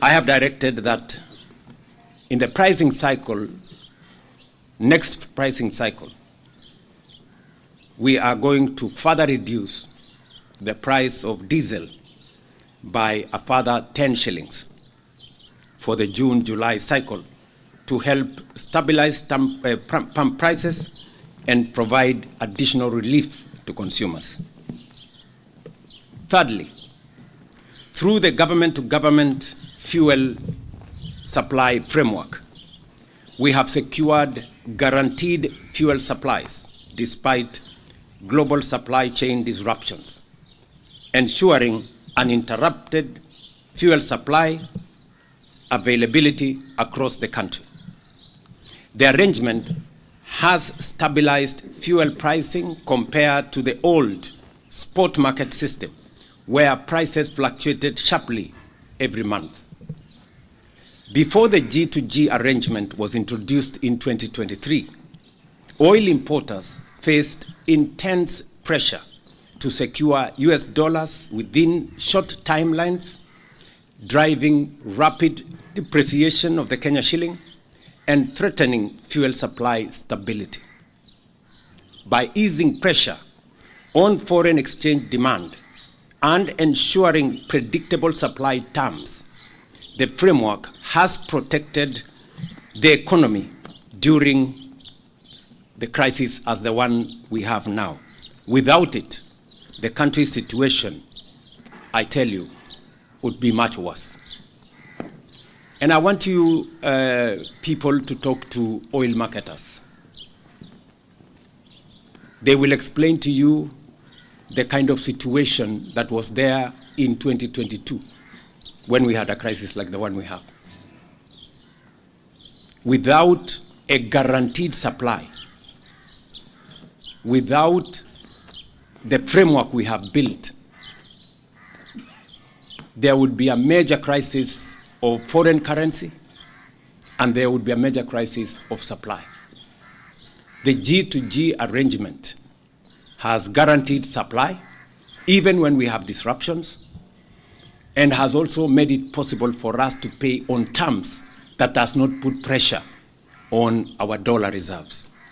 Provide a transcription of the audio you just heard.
I have directed that in the pricing cycle, next pricing cycle, we are going to further reduce the price of diesel by a further 10 shillings for the June-July cycle to help stabilize pump prices and provide additional relief to consumers. Thirdly, through the government-to-government fuel supply framework, we have secured guaranteed fuel supplies despite global supply chain disruptions, ensuring uninterrupted fuel supply availability across the country. The arrangement has stabilized fuel pricing compared to the old spot market system, where prices fluctuated sharply every month. Before the G2G arrangement was introduced in 2023, oil importers faced intense pressure to secure US dollars within short timelines, driving rapid depreciation of the Kenya shilling and threatening fuel supply stability. By easing pressure on foreign exchange demand and ensuring predictable supply terms, the framework has protected the economy during the crisis as the one we have now. Without it, the country's situation, I tell you, would be much worse. And I want you people to talk to oil marketers. They will explain to you the kind of situation that was there in 2022 when we had a crisis like the one we have. Without a guaranteed supply, without the framework we have built, there would be a major crisis of foreign currency, and there would be a major crisis of supply. The G2G arrangement has guaranteed supply, even when we have disruptions, and has also made it possible for us to pay on terms that does not put pressure on our dollar reserves.